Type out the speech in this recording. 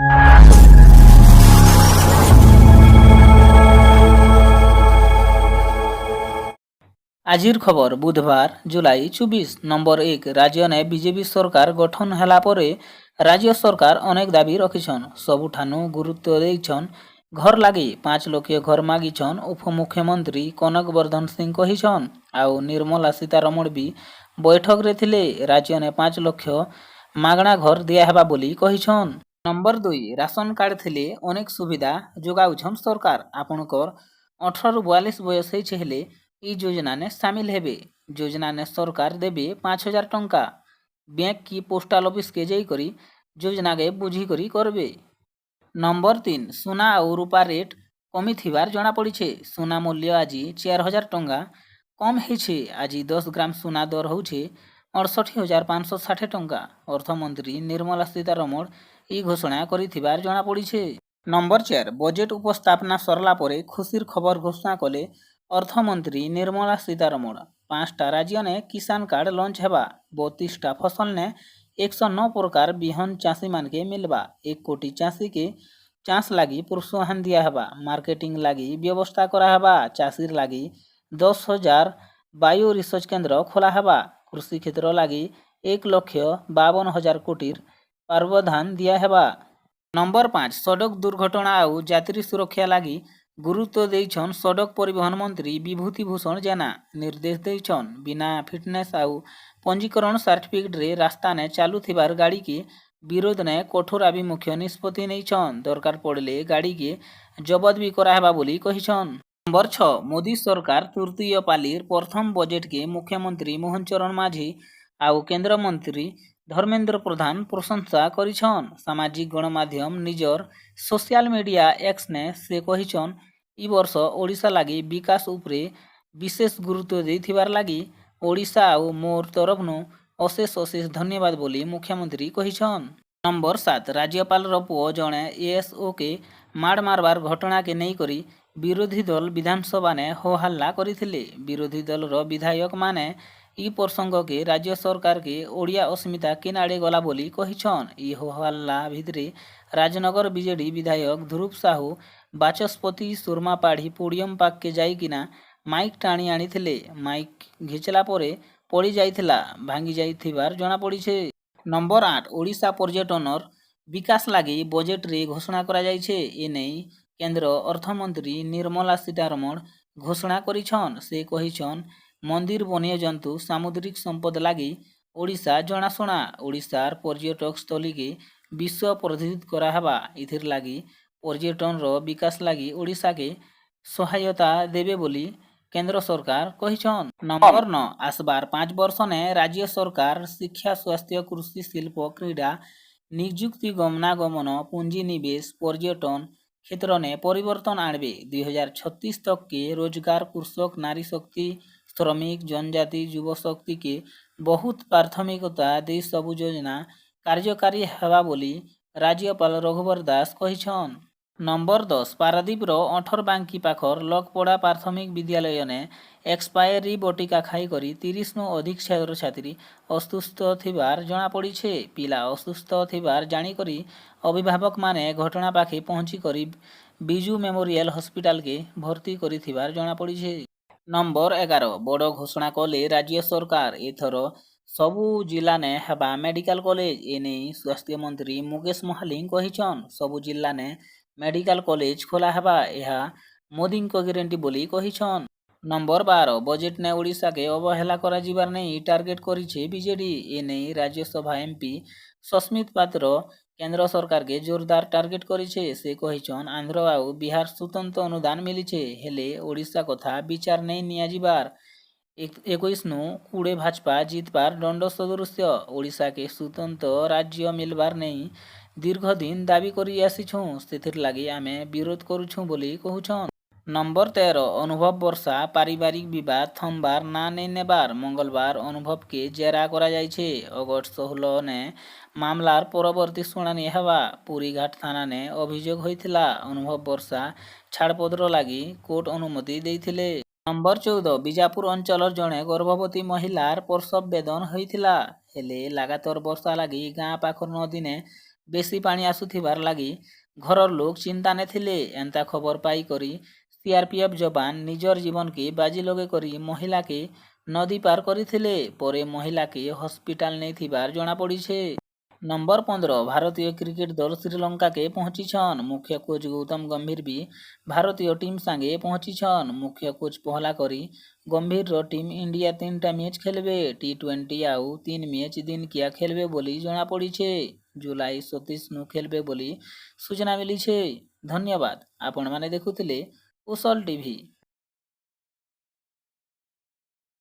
আজির খবর বুধবার জুলাই 24 নম্বর 1 রাজ্যনে বিজেপি ସରକାର ଗଠନ ହେଲା ପରେ ରାଜ୍ୟ ସରକାର ଅନେକ ଦାବି ରଖିଛନ୍। ସବୁଠାନୁ ଗୁରୁତ୍ୱ ଦେଇଛନ୍ ଘର ଲାଗି 5 ଲକ୍ଷ ଘର ମାଗିଛନ୍ ଉପମୁଖ୍ୟମନ୍ତ୍ରୀ କନକ ବର୍ଦ୍ଧନ ସିଂ କହିଛନ୍। ଆଉ ନିର୍ମଲା ସୀତାରମଣ ବି ବୈଠକରେ ଥିଲେ। ରାଜ୍ୟନେ 5 ଲକ୍ଷ ମାଗଣା ଘର ଦିଆହେବା ବୋଲି କହିଛନ୍। ନମ୍ବର 2 ରାସନ କାର୍ଡ ଥିଲେ ଅନେକ ସୁବିଧା ଯୋଗାଉଛନ୍ ସରକାର। ଆପଣଙ୍କର 18 ରୁ 42 ବୟସ ହେଇଛି ହେଲେ এই যোজনানে সামিল হেবে। যোজনানে সরকার দেবে 5,000 টঙ্কা। ব্যাংক কি পোস্টাল অফিসকে যাই করি যোজনাকে বুঝি করি করবে। নম্বর 3 সোনা ଆଉ ରୂପା ରେଟ୍ କମିଥିବାର ଜଣାପଡ଼ିছে। ସୁନା ମୂଲ୍ୟ ଆଜି 4,000 ଟଙ୍କା କମ୍ ହେଇଛି। ଆଜି 10 ଗ୍ରାମ ସୁନା ଦର ହେଉଛି 68,560 ଟଙ୍କା। ଅର୍ଥମନ୍ତ୍ରୀ ନିର୍ମଲା ସୀତାରମଣ ଏହି ଘୋଷଣା କରିଥିବାର ଜଣାପଡ଼ିছে। ନମ୍ବର 4 ବଜେଟ୍ ଉପସ୍ଥାପନା ସରିଲା ପରେ ଖୁସିର ଖବର ଘୋଷଣା କଲେ ଅର୍ଥମନ୍ତ୍ରୀ ନିର୍ମଳା ସୀତାରମଣ। 5ଟା ରାଜ୍ୟନେ କିଷାନ କାର୍ଡ ଲଞ୍ଚ ହେବା। 32ଟା ଫସଲନେ 109 ପ୍ରକାର ବିହନ ଚାଷୀମାନକେ ମିଲବା। 1 କୋଟି ଚାଷୀକେ ଚାଷ ଲାଗି ପ୍ରୋତ୍ସାହନ ଦିଆହେବା। ମାର୍କେଟିଂ ଲାଗି ବ୍ୟବସ୍ଥା କରାହେବା। ଚାଷୀର ଲାଗି 10,000 ବାୟୋ ରିସର୍ଚ୍ଚ କେନ୍ଦ୍ର ଖୋଲା ହେବା। କୃଷି କ୍ଷେତ୍ର ଲାଗି 1,52,000 କୋଟିର ପ୍ରାବଧାନ ଦିଆହେବା। ନମ୍ବର 5 ସଡ଼କ ଦୁର୍ଘଟଣା ଆଉ ଯାତ୍ରୀ ସୁରକ୍ଷା ଲାଗି ଗୁରୁତ୍ୱ ଦେଇଛନ୍ ସଡ଼କ ପରିବହନ ମନ୍ତ୍ରୀ ବିଭୂତି ଭୂଷଣ ଜେନା। ନିର୍ଦ୍ଦେଶ ଦେଇଛନ୍ ବିନା ଫିଟନେସ୍ ଆଉ ପଞ୍ଜୀକରଣ ସାର୍ଟିଫିକେଟରେ ରାସ୍ତାନେ ଚାଲୁଥିବାର ଗାଡ଼ିକେ ବିରୋଧନେ କଠୋର ଆଭିମୁଖ୍ୟ ନିଷ୍ପତ୍ତି ନେଇଛନ୍। ଦରକାର ପଡ଼ିଲେ ଗାଡ଼ିକେ ଜବତ ବି କରାହେବା ବୋଲି କହିଛନ୍। ନମ୍ବର 6 ମୋଦି ସରକାର ତୃତୀୟ ପାଲିର ପ୍ରଥମ ବଜେଟକେ ମୁଖ୍ୟମନ୍ତ୍ରୀ ମୋହନ ଚରଣ ମାଝୀ ଆଉ କେନ୍ଦ୍ରମନ୍ତ୍ରୀ ଧର୍ମେନ୍ଦ୍ର ପ୍ରଧାନ ପ୍ରଶଂସା କରିଛନ୍। ସାମାଜିକ ଗଣମାଧ୍ୟମ ନିଜର ସୋସିଆଲ ମିଡ଼ିଆ ଏକ୍ସନେ ସେ କହିଛନ୍ ଇ ବର୍ଷ ଓଡ଼ିଶା ଲାଗି ବିକାଶ ଉପରେ ବିଶେଷ ଗୁରୁତ୍ୱ ଦେଇଥିବାର ଲାଗି ଓଡ଼ିଶା ଆଉ ମୋର ତରଫନୁ ଅଶେଷ ଅଶେଷ ଧନ୍ୟବାଦ ବୋଲି ମୁଖ୍ୟମନ୍ତ୍ରୀ କହିଛନ୍। ନମ୍ବର 7 ରାଜ୍ୟପାଳର ପୁଅ ଜଣେ ଏଏସ୍ଓକେ ମାଡ଼ ମାରବାର ଘଟଣାକେ ନେଇକରି ବିରୋଧୀ ଦଳ ବିଧାନସଭାନେ ହୋ ହଲ୍ଲା କରିଥିଲେ। ବିରୋଧୀ ଦଳର ବିଧାୟକମାନେ ଇ ପ୍ରସଙ୍ଗକେ ରାଜ୍ୟ ସରକାରକେ ଓଡ଼ିଆ ଅସ୍ମିତା କେନ୍ ଆଡ଼େ ଗଲା ବୋଲି କହିଛନ୍। ଇ ହୋ ହଲ୍ଲା ଭିତରେ ରାଜନଗର ବିଜେଡି ବିଧାୟକ ଧ୍ରୁବ ସାହୁ ବାଚସ୍ପତି ସୁରମା ପାଢ଼ୀ ପୋଡ଼ିୟମ ପାଖକେ ଯାଇକିନା ମାଇକ୍ ଟାଣି ଆଣିଥିଲେ। ମାଇକ୍ ଘିଚିଲା ପରେ ପଡ଼ି ଯାଇଥିଲା, ଭାଙ୍ଗି ଯାଇଥିବାର ଜଣାପଡ଼ିছে। ନମ୍ବର 8 ଓଡ଼ିଶା ପର୍ଯ୍ୟଟନର ବିକାଶ ଲାଗି ବଜେଟରେ ଘୋଷଣା କରାଯାଇଛି। ଏନେଇ କେନ୍ଦ୍ର ଅର୍ଥମନ୍ତ୍ରୀ ନିର୍ମଲା ସୀତାରମଣ ଘୋଷଣା କରିଛନ୍। ସେ କହିଛନ୍ ମନ୍ଦିର ବନ୍ୟଜନ୍ତୁ ସାମୁଦ୍ରିକ ସମ୍ପଦ ଲାଗି ଓଡ଼ିଶା ଜଣାଶୁଣା। ଓଡ଼ିଶାର ପର୍ଯ୍ୟଟକ ସ୍ଥଳୀକେ ବିଶ୍ୱ ପ୍ରସିଦ୍ଧ କରାହେବା। ଏଥିର ଲାଗି ପର୍ଯ୍ୟଟନର ବିକାଶ ଲାଗି ଓଡ଼ିଶାକେ ସହାୟତା ଦେବେ ବୋଲି କେନ୍ଦ୍ର ସରକାର କହିଛନ୍। ନମ୍ବର 9 ଆସବାର 5 ବର୍ଷନେ ରାଜ୍ୟ ସରକାର ଶିକ୍ଷା ସ୍ୱାସ୍ଥ୍ୟ କୃଷି ଶିଳ୍ପ କ୍ରୀଡ଼ା ନିଯୁକ୍ତି ଗମନାଗମନ ପୁଞ୍ଜିନିବେଶ ପର୍ଯ୍ୟଟନ କ୍ଷେତ୍ରନେ ପରିବର୍ତ୍ତନ ଆଣିବେ। 2036 ତକକେ ରୋଜଗାର କୃଷକ ନାରୀ ଶକ୍ତି ଶ୍ରମିକ ଜନଜାତି ଯୁବଶକ୍ତିକେ ବହୁତ ପ୍ରାଥମିକତା ଦେଇ ସବୁ ଯୋଜନା କାର୍ଯ୍ୟକାରୀ ହେବା ବୋଲି ରାଜ୍ୟପାଳ ରଘୁବର ଦାସ କହିଛନ୍। ନମ୍ବର 10 ପାରାଦୀପର 18 ବାଙ୍କି ପାଖର ଲକପଡ଼ା ପ୍ରାଥମିକ ବିଦ୍ୟାଳୟନେ ଏକ୍ସପାୟରୀ ବଟିକା ଖାଇକରି 30ନୁ ଅଧିକ ଛାତ୍ରଛାତ୍ରୀ ଅସୁସ୍ଥ ଥିବାର ଜଣାପଡ଼ିছে। ପିଲା ଅସୁସ୍ଥ ଥିବାର ଜାଣିକରି ଅଭିଭାବକମାନେ ଘଟଣା ପାଖେ ପହଞ୍ଚିକରି ବିଜୁ ମେମୋରିଆଲ ହସ୍ପିଟାଲକେ ଭର୍ତ୍ତି କରିଥିବାର ଜଣାପଡ଼ିছে। ନମ୍ବର 11 ବଡ଼ ଘୋଷଣା କଲେ ରାଜ୍ୟ ସରକାର। ଏଥର ସବୁ ଜିଲ୍ଲାନେ ହେବା ମେଡିକାଲ କଲେଜ। ଏନେଇ ସ୍ୱାସ୍ଥ୍ୟମନ୍ତ୍ରୀ ମୁକେଶ ମହାଲିକ କହିଛନ୍ ସବୁ ଜିଲ୍ଲାନେ ମେଡିକାଲ କଲେଜ ଖୋଲା ହେବା। ଏହା ମୋଦିଙ୍କ ଗ୍ୟାରେଣ୍ଟି ବୋଲି କହିଛନ୍। ନମ୍ବର 12 ବଜେଟନେ ଓଡ଼ିଶାକେ ଅବହେଳା କରାଯିବାର ନେଇ ଟାର୍ଗେଟ କରିছে ବିଜେଡି। ଏନେଇ ରାଜ୍ୟସଭା ଏମ୍ପି ସସ୍ମିତ ପାତ୍ର କେନ୍ଦ୍ର ସରକାରକେ ଜୋରଦାର ଟାର୍ଗେଟ କରିছে। ସେ କହିଛନ୍ ଆନ୍ଧ୍ର ଆଉ ବିହାର ସ୍ୱତନ୍ତ୍ର ଅନୁଦାନ ମିଳିছে ହେଲେ ଓଡ଼ିଶା କଥା ବିଚାର ନେଇ ନିଆଯିବାର। 21ନୁ 20 ଭାଜପା ଜିତବାର ଦଣ୍ଡ ସଦୃଶ୍ୟ। ଓଡ଼ିଶାକେ ସ୍ୱତନ୍ତ୍ର ରାଜ୍ୟ ମିଲବାର ନେଇ ଦୀର୍ଘ ଦିନ ଦାବି କରି ଆସିଛୁଁ, ସେଥିର ଲାଗି ଆମେ ବିରୋଧ କରୁଛୁଁ ବୋଲି କହୁଛନ୍। ନମ୍ବର 13 ଅନୁଭବ ବର୍ଷା ପାରିବାରିକ ବିବାଦ ଥମବାର ନା ନେଇ ନେବାର। ମଙ୍ଗଳବାର ଅନୁଭବକେ ଜେରା କରାଯାଇଛି। ଅଗଷ୍ଟ 16ନେ ମାମଲାର ପରବର୍ତ୍ତୀ ଶୁଣାଣି ହେବା। ପୁରୀଘାଟ ଥାନାନେ ଅଭିଯୋଗ ହୋଇଥିଲା। ଅନୁଭବ ବର୍ଷା ଛାଡ଼ପତ୍ର ଲାଗି କୋର୍ଟ ଅନୁମତି ଦେଇଥିଲେ। ନମ୍ବର 14 ବିଜାପୁର ଅଞ୍ଚଳର ଜଣେ ଗର୍ଭବତୀ ମହିଳାର ପ୍ରସବ ବେଦନ ହୋଇଥିଲା। ହେଲେ ଲାଗାତାର ବର୍ଷା ଲାଗି ଗାଁ ପାଖର ନଦୀନେ ବେଶୀ ପାଣି ଆସୁଥିବାର ଲାଗି ଘରର ଲୋକ ଚିନ୍ତାନେ ଥିଲେ। ଏନ୍ତା ଖବର ପାଇକରି ସିଆରପିଏଫ ଯବାନ ନିଜର ଜୀବନକେ ବାଜି ଲଗେଇ କରି ମହିଳାକେ ନଦୀ ପାର କରିଥିଲେ। ପରେ ମହିଳାକେ ହସ୍ପିଟାଲ ନେଇଥିବାର ଜଣାପଡ଼ିଛେ। ନମ୍ବର 15 ଭାରତୀୟ କ୍ରିକେଟ ଦଳ ଶ୍ରୀଲଙ୍କାକେ ପହଞ୍ଚିଛନ୍। ମୁଖ୍ୟ କୋଚ୍ ଗୌତମ ଗମ୍ଭୀର ବି ଭାରତୀୟ ଟିମ୍ ସାଙ୍ଗେ ପହଞ୍ଚିଛନ୍। ମୁଖ୍ୟ କୋଚ୍ ପହଲା କରି ଗମ୍ଭୀରର ଟିମ୍ ଇଣ୍ଡିଆ 3ଟା ମ୍ୟାଚ୍ ଖେଳିବେ। ଟି20 ଆଉ 3 ମ୍ୟାଚ୍ ଦିନକିଆ ଖେଳିବେ ବୋଲି ଜଣାପଡ଼ିଛେ। ଜୁଲାଇ 27ନୁ ଖେଳିବେ ବୋଲି ସୂଚନା ମିଳିଛେ। ଧନ୍ୟବାଦ। ଆପଣମାନେ ଦେଖୁଥିଲେ କୁଶଲ ଟିଭି।